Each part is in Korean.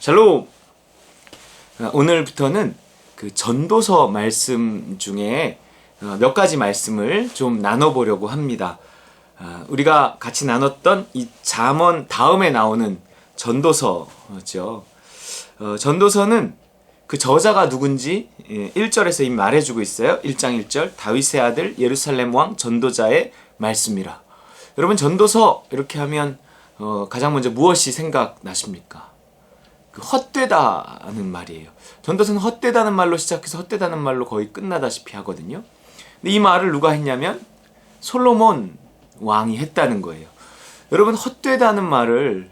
샬롬! 오늘부터는 그 전도서 말씀 중에 몇 가지 말씀을 좀 나눠보려고 합니다. 우리가 같이 나눴던 이 잠언 다음에 나오는 전도서죠. 전도서는 그 저자가 누군지 1절에서 이미 말해주고 있어요. 1장 1절 다윗의 아들 예루살렘 왕 전도자의 말씀이라. 여러분 전도서 이렇게 하면 가장 먼저 무엇이 생각나십니까? 그 헛되다는 말이에요. 전도서는 헛되다는 말로 시작해서 헛되다는 말로 거의 끝나다시피 하거든요. 근데 이 말을 누가 했냐면 솔로몬 왕이 했다는 거예요. 여러분 헛되다는 말을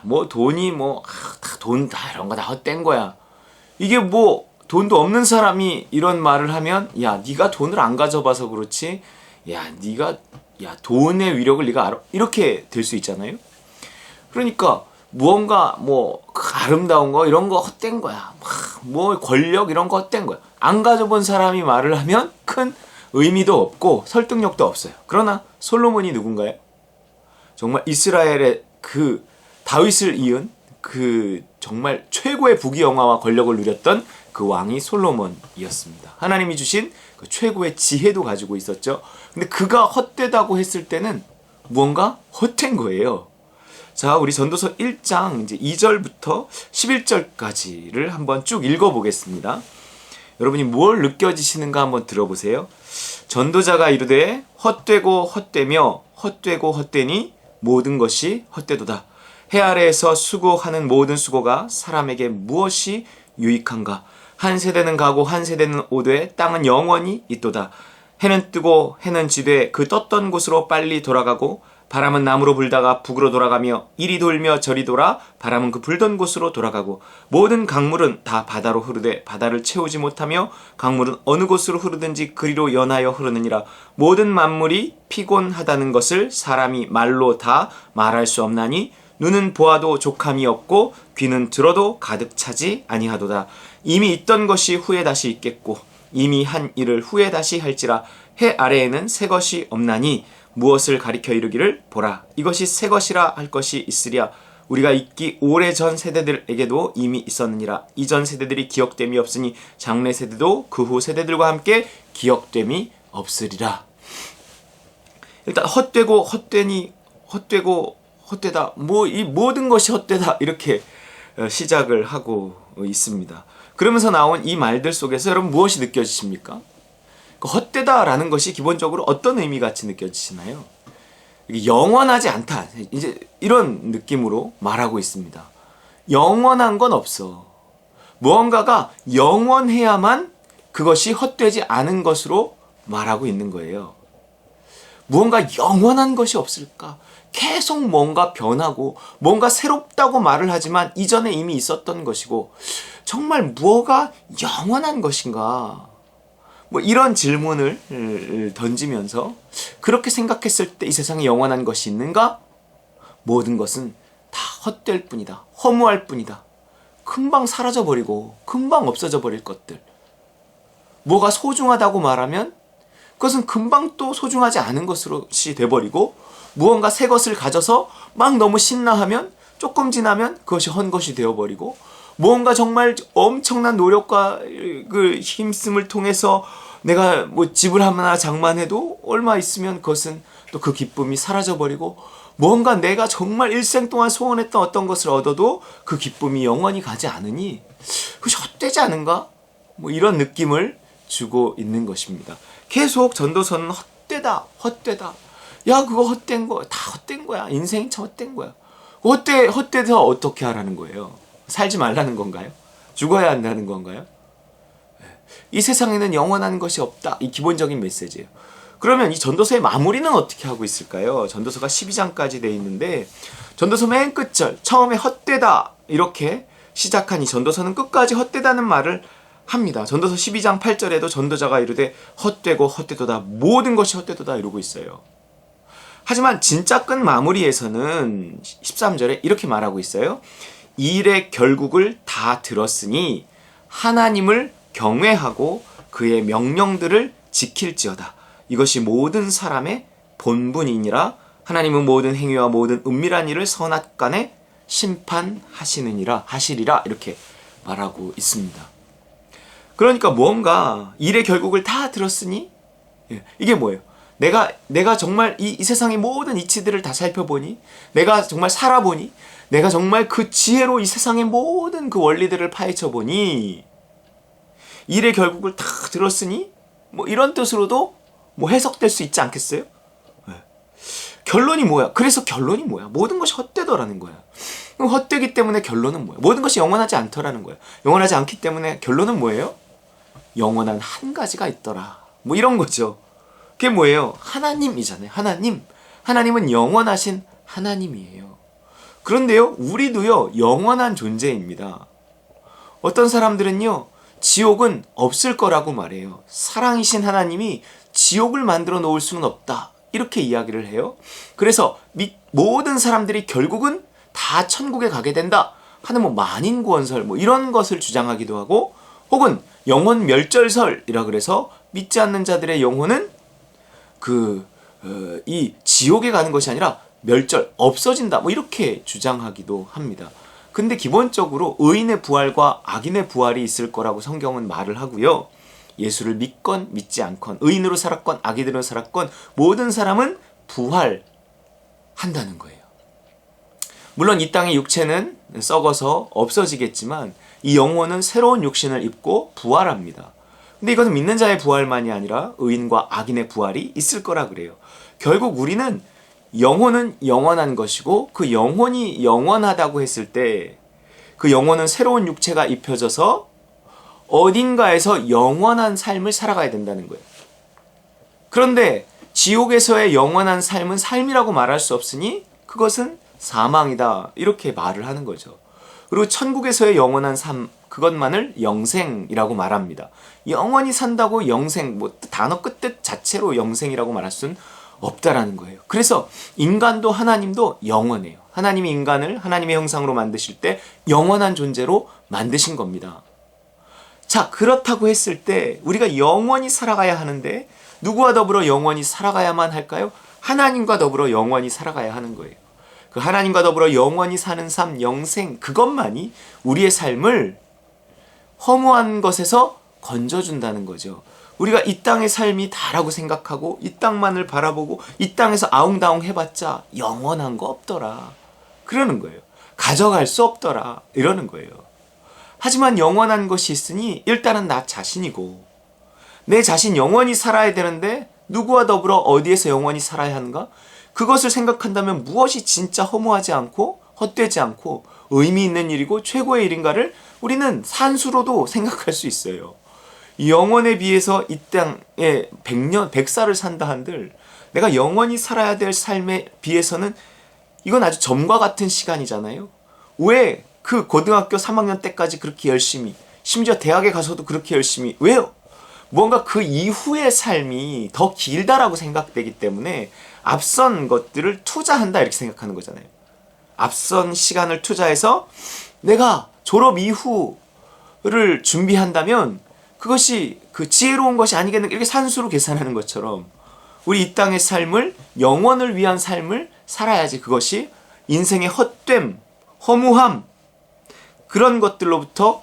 뭐 돈이 돈 다 이런 거 다 헛된 거야. 이게 뭐 돈도 없는 사람이 이런 말을 하면 네가 돈을 안 가져봐서 그렇지. 네가 돈의 위력을 네가 알아. 이렇게 될 수 있잖아요. 그러니까 무언가 아름다운 거 이런 거 헛된 거야. 권력 이런 거 헛된 거야. 안 가져본 사람이 말을 하면 큰 의미도 없고 설득력도 없어요. 그러나 솔로몬이 누군가요? 정말 이스라엘의 그 다윗을 이은 그 정말 최고의 부귀영화와 권력을 누렸던 그 왕이 솔로몬이었습니다. 하나님이 주신 그 최고의 지혜도 가지고 있었죠. 근데 그가 헛되다고 했을 때는 무언가 헛된 거예요. 자, 우리 전도서 1장 이제 2절부터 11절까지를 한번 쭉 읽어보겠습니다. 여러분이 뭘 느껴지시는가 한번 들어보세요. 전도자가 이르되 헛되고 헛되며 헛되고 헛되니 모든 것이 헛되도다. 해 아래에서 수고하는 모든 수고가 사람에게 무엇이 유익한가? 한 세대는 가고 한 세대는 오되 땅은 영원히 있도다. 해는 뜨고 해는 지되 그 떴던 곳으로 빨리 돌아가고 바람은 남으로 불다가 북으로 돌아가며 이리 돌며 저리 돌아 바람은 그 불던 곳으로 돌아가고 모든 강물은 다 바다로 흐르되 바다를 채우지 못하며 강물은 어느 곳으로 흐르든지 그리로 연하여 흐르느니라. 모든 만물이 피곤하다는 것을 사람이 말로 다 말할 수 없나니 눈은 보아도 족함이 없고 귀는 들어도 가득 차지 아니하도다. 이미 있던 것이 후에 다시 있겠고 이미 한 일을 후에 다시 할지라. 해 아래에는 새 것이 없나니 무엇을 가리켜 이르기를 보라 이것이 새 것이라 할 것이 있으랴. 우리가 있기 오래전 세대들에게도 이미 있었느니라. 이전 세대들이 기억됨이 없으니 장래 세대도 그 후 세대들과 함께 기억됨이 없으리라. 일단 헛되고 헛되니 헛되고 헛되다 이 모든 것이 헛되다 이렇게 시작을 하고 있습니다. 그러면서 나온 이 말들 속에서 여러분 무엇이 느껴지십니까? 헛되다라는 것이 기본적으로 어떤 의미 같이 느껴지시나요? 영원하지 않다. 이제 이런 느낌으로 말하고 있습니다. 영원한 건 없어. 무언가가 영원해야만 그것이 헛되지 않은 것으로 말하고 있는 거예요. 무언가 영원한 것이 없을까? 계속 뭔가 변하고 뭔가 새롭다고 말을 하지만 이전에 이미 있었던 것이고 정말 무엇가 영원한 것인가? 이런 질문을 던지면서 그렇게 생각했을 때 이 세상에 영원한 것이 있는가? 모든 것은 다 헛될 뿐이다. 허무할 뿐이다. 금방 사라져버리고 금방 없어져 버릴 것들. 뭐가 소중하다고 말하면 그것은 금방 또 소중하지 않은 것이 돼버리고 무언가 새 것을 가져서 막 너무 신나하면 조금 지나면 그것이 헌 것이 되어버리고 무언가 정말 엄청난 노력과 그 힘씀을 통해서 내가 집을 하나 장만해도 얼마 있으면 그것은 또 그 기쁨이 사라져버리고 무언가 내가 정말 일생 동안 소원했던 어떤 것을 얻어도 그 기쁨이 영원히 가지 않으니 그것이 헛되지 않은가? 이런 느낌을 주고 있는 것입니다. 계속 전도서는 헛되다. 그거 헛된 거, 다 헛된 거야. 인생이 참 헛된 거야. 헛되서 어떻게 하라는 거예요? 살지 말라는 건가요? 죽어야 한다는 건가요? 이 세상에는 영원한 것이 없다. 이 기본적인 메시지예요. 그러면 이 전도서의 마무리는 어떻게 하고 있을까요? 전도서가 12장까지 돼 있는데 전도서 맨 끝절 처음에 헛되다 이렇게 시작한 이 전도서는 끝까지 헛되다는 말을 합니다. 전도서 12장 8절에도 전도자가 이르되 헛되고 헛되도다. 모든 것이 헛되도다 이러고 있어요. 하지만 진짜 끝 마무리에서는 13절에 이렇게 말하고 있어요. 이 일의 결국을 다 들었으니 하나님을 경외하고 그의 명령들을 지킬지어다. 이것이 모든 사람의 본분이니라. 하나님은 모든 행위와 모든 은밀한 일을 선악간에 하시리라 이렇게 말하고 있습니다. 그러니까 뭔가 일의 결국을 다 들었으니 이게 뭐예요? 내가 정말 이 세상의 모든 이치들을 다 살펴보니, 내가 정말 살아보니, 내가 정말 그 지혜로 이 세상의 모든 그 원리들을 파헤쳐보니 일의 결국을 다 들었으니 뭐 이런 뜻으로도 뭐 해석될 수 있지 않겠어요? 결론이 뭐야? 그래서 결론이 뭐야? 모든 것이 헛되더라는 거야. 헛되기 때문에 결론은 뭐야? 모든 것이 영원하지 않더라는 거야. 영원하지 않기 때문에 결론은 뭐예요? 영원한 한 가지가 있더라. 뭐 이런 거죠. 그게 뭐예요? 하나님이잖아요. 하나님은 영원하신 하나님이에요. 그런데요, 우리도요, 영원한 존재입니다. 어떤 사람들은요, 지옥은 없을 거라고 말해요. 사랑이신 하나님이 지옥을 만들어 놓을 수는 없다. 이렇게 이야기를 해요. 그래서 모든 사람들이 결국은 다 천국에 가게 된다 하는 뭐 만인구원설 뭐 이런 것을 주장하기도 하고, 혹은 영혼 멸절설이라 그래서 믿지 않는 자들의 영혼은 이 지옥에 가는 것이 아니라 없어진다 뭐 이렇게 주장하기도 합니다. 근데 기본적으로 의인의 부활과 악인의 부활이 있을 거라고 성경은 말을 하고요. 예수를 믿건 믿지 않건, 의인으로 살았건 악인으로 살았건 모든 사람은 부활한다는 거예요. 물론 이 땅의 육체는 썩어서 없어지겠지만 이 영혼은 새로운 육신을 입고 부활합니다. 근데 이것은 믿는 자의 부활만이 아니라 의인과 악인의 부활이 있을 거라 그래요. 결국 우리는 영혼은 영원한 것이고, 그 영혼이 영원하다고 했을 때 그 영혼은 새로운 육체가 입혀져서 어딘가에서 영원한 삶을 살아가야 된다는 거예요. 그런데 지옥에서의 영원한 삶은 삶이라고 말할 수 없으니 그것은 사망이다 이렇게 말을 하는 거죠. 그리고 천국에서의 영원한 삶, 그것만을 영생이라고 말합니다. 영원히 산다고 영생, 뭐 단어 끝뜻 자체로 영생이라고 말할 수는 없다라는 거예요. 그래서 인간도 하나님도 영원해요. 하나님이 인간을 하나님의 형상으로 만드실 때 영원한 존재로 만드신 겁니다. 자, 그렇다고 했을 때 우리가 영원히 살아가야 하는데 누구와 더불어 영원히 살아가야만 할까요? 하나님과 더불어 영원히 살아가야 하는 거예요. 그 하나님과 더불어 영원히 사는 삶, 영생, 그것만이 우리의 삶을 허무한 것에서 건져준다는 거죠. 우리가 이 땅의 삶이 다라고 생각하고 이 땅만을 바라보고 이 땅에서 아웅다웅 해봤자 영원한 거 없더라 그러는 거예요. 가져갈 수 없더라 이러는 거예요. 하지만 영원한 것이 있으니 일단은 나 자신이고, 내 자신 영원히 살아야 되는데 누구와 더불어 어디에서 영원히 살아야 하는가? 그것을 생각한다면 무엇이 진짜 허무하지 않고 헛되지 않고 의미 있는 일이고 최고의 일인가를 우리는 산수로도 생각할 수 있어요. 영원에 비해서 이 땅에 100살을 산다 한들 내가 영원히 살아야 될 삶에 비해서는 이건 아주 점과 같은 시간이잖아요. 왜 그 고등학교 3학년 때까지 그렇게 열심히, 심지어 대학에 가서도 그렇게 열심히, 왜요? 뭔가 그 이후의 삶이 더 길다라고 생각되기 때문에 앞선 것들을 투자한다 이렇게 생각하는 거잖아요. 앞선 시간을 투자해서 내가 졸업 이후를 준비한다면 그것이 그 지혜로운 것이 아니겠는가, 이렇게 산수로 계산하는 것처럼 우리 이 땅의 삶을, 영원을 위한 삶을 살아야지 그것이 인생의 헛됨, 허무함, 그런 것들로부터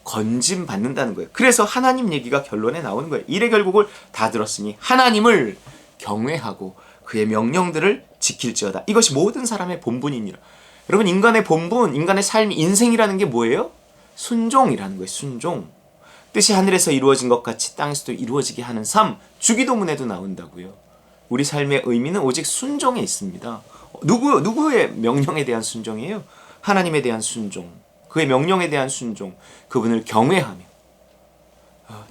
건짐받는다는 거예요. 그래서 하나님 얘기가 결론에 나오는 거예요. 일의 결국을 다 들었으니 하나님을 경외하고 그의 명령들을 지킬지어다. 이것이 모든 사람의 본분이니라. 여러분, 인간의 본분, 인간의 삶, 인생이라는 게 뭐예요? 순종이라는 거예요. 순종. 뜻이 하늘에서 이루어진 것 같이 땅에서도 이루어지게 하는 삶, 주기도문에도 나온다고요. 우리 삶의 의미는 오직 순종에 있습니다. 누구의 명령에 대한 순종이에요? 하나님에 대한 순종, 그의 명령에 대한 순종, 그분을 경외하며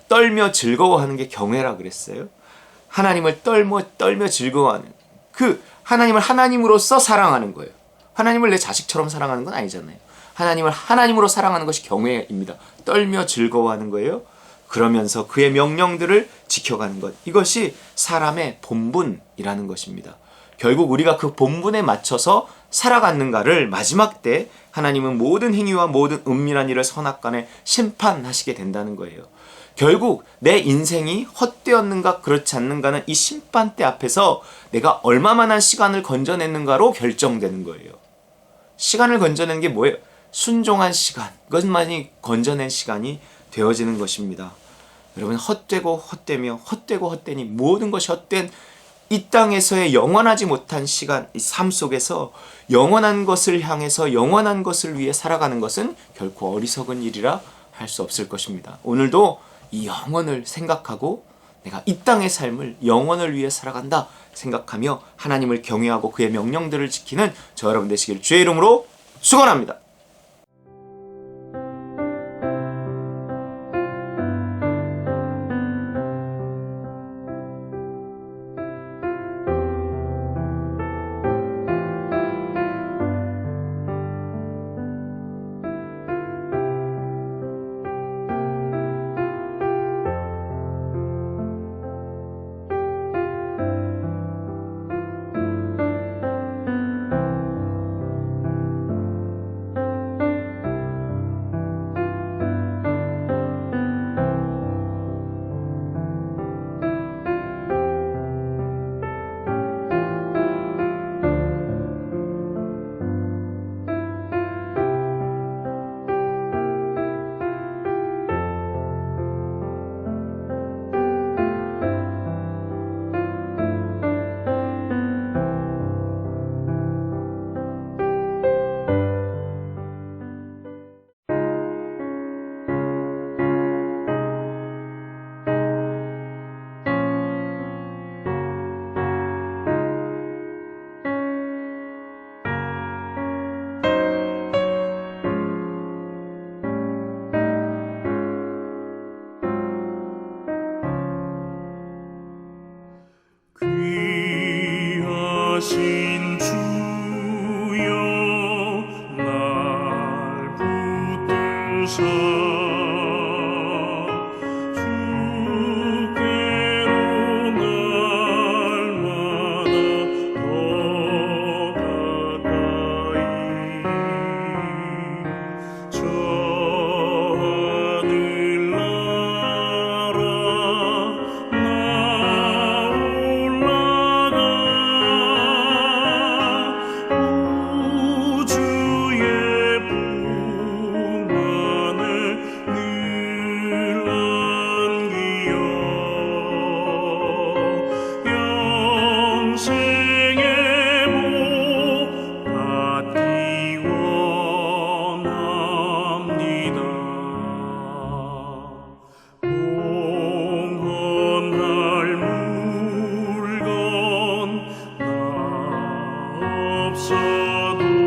떨며 즐거워하는 게 경외라 그랬어요. 하나님을 떨며 즐거워하는, 그 하나님을 하나님으로서 사랑하는 거예요. 하나님을 내 자식처럼 사랑하는 건 아니잖아요. 하나님을 하나님으로 사랑하는 것이 경외입니다. 떨며 즐거워하는 거예요. 그러면서 그의 명령들을 지켜가는 것, 이것이 사람의 본분이라는 것입니다. 결국 우리가 그 본분에 맞춰서 살아갔는가를 마지막 때 하나님은 모든 행위와 모든 은밀한 일을 선악간에 심판하시게 된다는 거예요. 결국 내 인생이 헛되었는가 그렇지 않는가는 이 심판대 앞에서 내가 얼마만한 시간을 건져냈는가로 결정되는 거예요. 시간을 건져낸 게 뭐예요? 순종한 시간, 그것만이 건져낸 시간이 되어지는 것입니다. 여러분, 헛되고 헛되며 헛되고 헛되니 모든 것이 헛된 이 땅에서의 영원하지 못한 시간, 이 삶 속에서 영원한 것을 향해서 영원한 것을 위해 살아가는 것은 결코 어리석은 일이라 할 수 없을 것입니다. 오늘도 이 영원을 생각하고 내가 이 땅의 삶을 영원을 위해 살아간다 생각하며 하나님을 경외하고 그의 명령들을 지키는 저 여러분 되시길 주의 이름으로 축원합니다. 귀하신 주여 날 붙드사 주께로 날마다 더 가까이 저 하늘나라 나 올라가 우주의 품 안에 늘 안기어 영생의 복 받기 원합니다. 봉헌할 물건 나 없어도